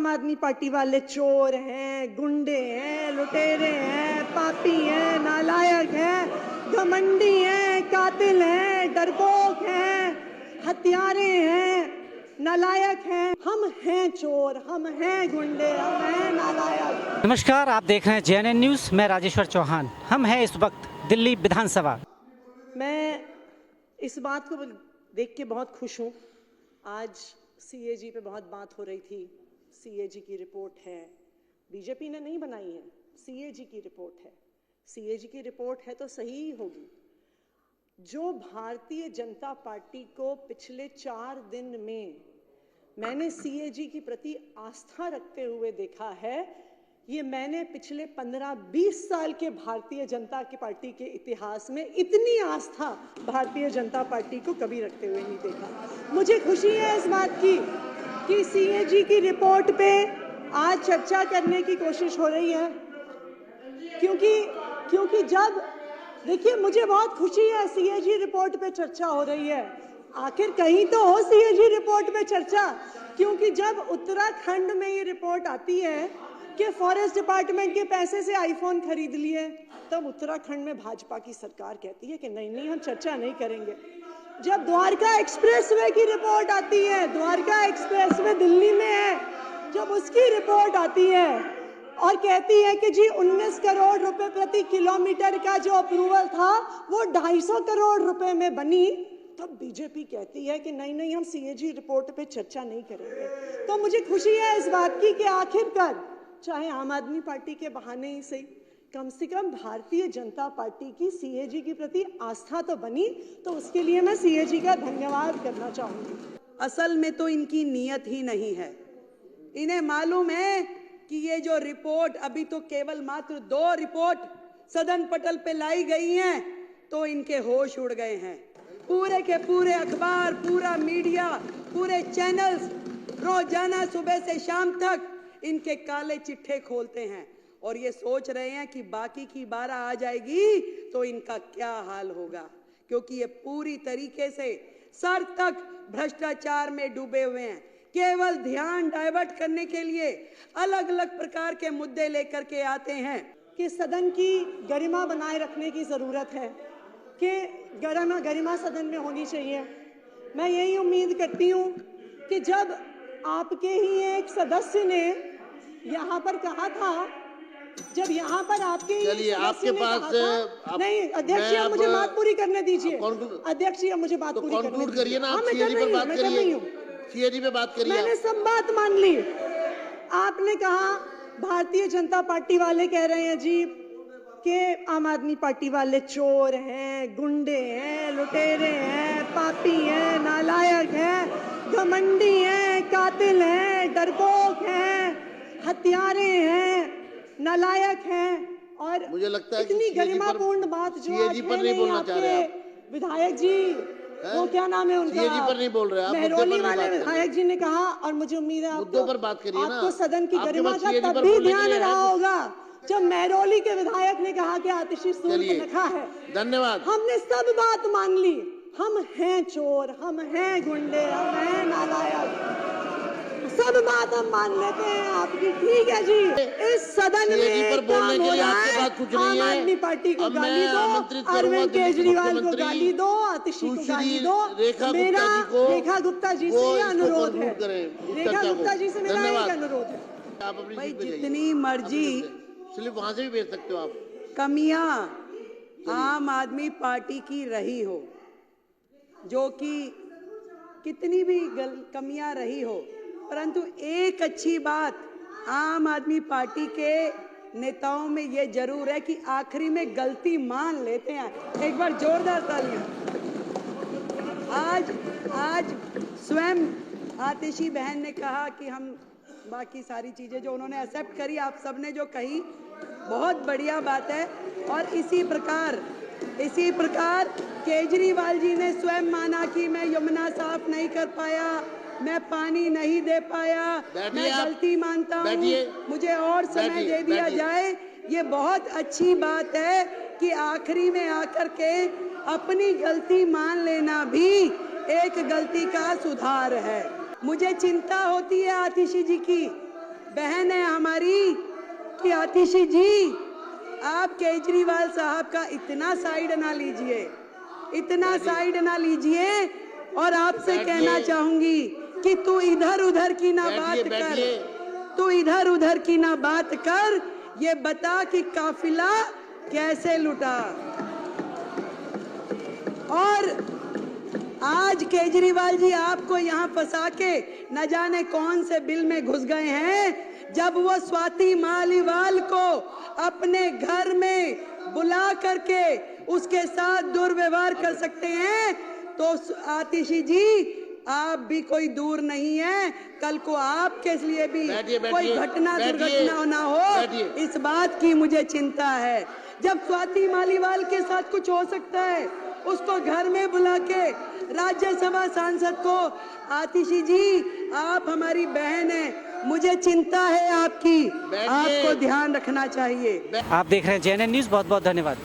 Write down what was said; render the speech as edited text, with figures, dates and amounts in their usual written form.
आम आदमी पार्टी वाले चोर हैं, गुंडे हैं, लुटेरे हैं, पापी हैं, नालायक हैं, घमंडी हैं, कातिल हैं, डरपोक हैं, हत्यारे हैं, नालायक हैं। हम हैं चोर, हम हैं गुंडे, हम हैं नालायक। नमस्कार, आप देख रहे हैं JNN न्यूज़। मैं राजेश्वर चौहान। हम हैं इस वक्त दिल्ली विधानसभा। मैं इस बात को देख के बहुत खुश हूँ। आज CAG पे बहुत बात हो रही थी। CAG की रिपोर्ट है, बीजेपी ने नहीं बनाई है, CAG की रिपोर्ट है। CAG की रिपोर्ट है तो सही ही होगी। जो भारतीय जनता पार्टी को पिछले 4 दिन में मैंने CAG के प्रति आस्था रखते हुए देखा है, ये मैंने पिछले 15-20 साल के भारतीय जनता की पार्टी के इतिहास में इतनी आस्था भारतीय जनता पार्टी को कभी रखते हुए नहीं देखा। मुझे खुशी है इस बात की कि CAG की रिपोर्ट पे आज चर्चा करने की कोशिश हो रही है, क्योंकि जब देखिए, मुझे बहुत खुशी है CAG रिपोर्ट पे चर्चा हो रही है। आखिर कहीं तो हो CAG रिपोर्ट पे चर्चा, क्योंकि जब उत्तराखंड में ये रिपोर्ट आती है कि फॉरेस्ट डिपार्टमेंट के पैसे से आईफोन खरीद लिए, तब उत्तराखंड में भाजपा की सरकार कहती है कि नहीं हम चर्चा नहीं करेंगे। जब द्वारका एक्सप्रेसवे की रिपोर्ट आती है, द्वारका एक्सप्रेसवे दिल्ली में है, जब उसकी रिपोर्ट आती है और कहती है कि जी 19 करोड़ रुपए प्रति किलोमीटर का जो अप्रूवल था वो 250 करोड़ रुपए में बनी, तब बीजेपी कहती है कि नहीं हम CAG रिपोर्ट पे चर्चा नहीं करेंगे। तो मुझे खुशी है इस बात की कि आखिरकार चाहे आम आदमी पार्टी के बहाने ही सही, कम से कम भारतीय जनता पार्टी की CAG के प्रति आस्था तो बनी, तो उसके लिए मैं CAG का धन्यवाद करना चाहूंगी। असल में तो इनकी नीयत ही नहीं है। इन्हें मालूम है कि ये जो रिपोर्ट, अभी तो केवल मात्र 2 रिपोर्ट सदन पटल पे लाई गई हैं, तो इनके होश उड़ गए हैं। पूरे के पूरे अखबार, पूरा मीडिया, पूरे चैनल्स रोजाना सुबह से शाम तक इनके काले चिट्ठे खोलते हैं और ये सोच रहे हैं कि बाकी की 12 आ जाएगी तो इनका क्या हाल होगा, क्योंकि ये पूरी तरीके से सर तक भ्रष्टाचार में डूबे हुए हैं। केवल ध्यान डाइवर्ट करने के लिए अलग अलग प्रकार के मुद्दे लेकर के आते हैं कि सदन की गरिमा बनाए रखने की जरूरत है, कि गरिमा सदन में होनी चाहिए। मैं यही उम्मीद करती हूँ कि जब आपके ही एक सदस्य ने यहाँ पर कहा था, जब यहाँ पर आपके आपके पास नहीं अध्यक्ष जी, मुझे बात पूरी करने दीजिए। अध्यक्ष जी, मुझे बात पूरी करिए ना। CAG पे बात करिए। मैंने सब बात मान ली। आपने कहा भारतीय जनता पार्टी वाले कह रहे हैं जी कि आम आदमी पार्टी वाले चोर हैं, गुंडे हैं, लुटेरे हैं, पापी हैं, नालायक हैं, घमंडी हैं, कातिल हैं, डरपोक हैं, हत्यारे हैं, नालायक हैं। और मुझे लगता है इतनी गरिमापूर्ण बात जो आज पर नहीं बोलना चाह रहे हैं विधायक जी, वो क्या नाम है उनका, CAG पर नहीं बोल रहे आप, महरौली वाले विधायक जी ने कहा, और मुझे उम्मीद है मुद्दों पर बात करिए ना। आपको सदन की गरिमा का तब भी ध्यान रहा होगा जब महरौली के विधायक ने कहा कि आतिशी सूर्पनखा है। धन्यवाद। हमने सब बात मान ली। हम हैं चोर, हम हैं गुंडे, हम हैं नालायक, सब बात हम मान लेते हैं आपकी। ठीक है जी, इस सदन में पर बोलने के लिए आपके पास कुछ नहीं है। आम आदमी पार्टी को गाली दो, अरविंद केजरीवाल को गाली दो, आतिशी को गाली दो। मेरा रेखा गुप्ता जी से ये अनुरोध है, रेखा गुप्ता जी से मेरा एक अनुरोध है। आप अपनी भाई जितनी मर्जी स्लिप वहां से भी भेज सकते हो आप। कमियां आम आदमी पार्टी की रही हो, जो कि कितनी भी कमियां रही हो, परंतु एक अच्छी बात आम आदमी पार्टी के नेताओं में ये जरूर है कि आखिरी में गलती मान लेते हैं। एक बार जोरदार तालियां। आज स्वयं आतिशी बहन ने कहा कि हम बाकी सारी चीजें जो उन्होंने एक्सेप्ट करी, आप सबने जो कही, बहुत बढ़िया बात है। और इसी प्रकार केजरीवाल जी ने स्वयं माना कि मैं यमुना साफ नहीं कर पाया, मैं पानी नहीं दे पाया, मैं गलती मानता हूँ, मुझे और समय दे दिया जाए। ये बहुत अच्छी बात है कि आखिरी में आकर के अपनी गलती मान लेना भी एक गलती का सुधार है। मुझे चिंता होती है आतिशी जी की बहन है हमारी कि आतिशी जी, आप केजरीवाल साहब का इतना साइड ना लीजिए, इतना साइड ना लीजिए। और आपसे कहना चाहूंगी कि तू इधर उधर की ना बात कर, तू इधर उधर की ना बात कर, ये बता कि काफिला कैसे लुटा। और आज केजरीवाल जी आपको यहाँ फंसा के न जाने कौन से बिल में घुस गए हैं। जब वो स्वाति मालीवाल को अपने घर में बुला करके उसके साथ दुर्व्यवहार कर सकते हैं, तो आतिशी जी आप भी कोई दूर नहीं है। कल को आपके लिए भी कोई घटना दुर्घटना ना हो, इस बात की मुझे चिंता है। जब स्वाति मालीवाल के साथ कुछ हो सकता है, उसको घर में बुला के राज्यसभा सांसद को, आतिशी जी आप हमारी बहन है, मुझे चिंता है आपकी, आपको ध्यान रखना चाहिए। आप देख रहे हैं JNN न्यूज़। बहुत बहुत धन्यवाद।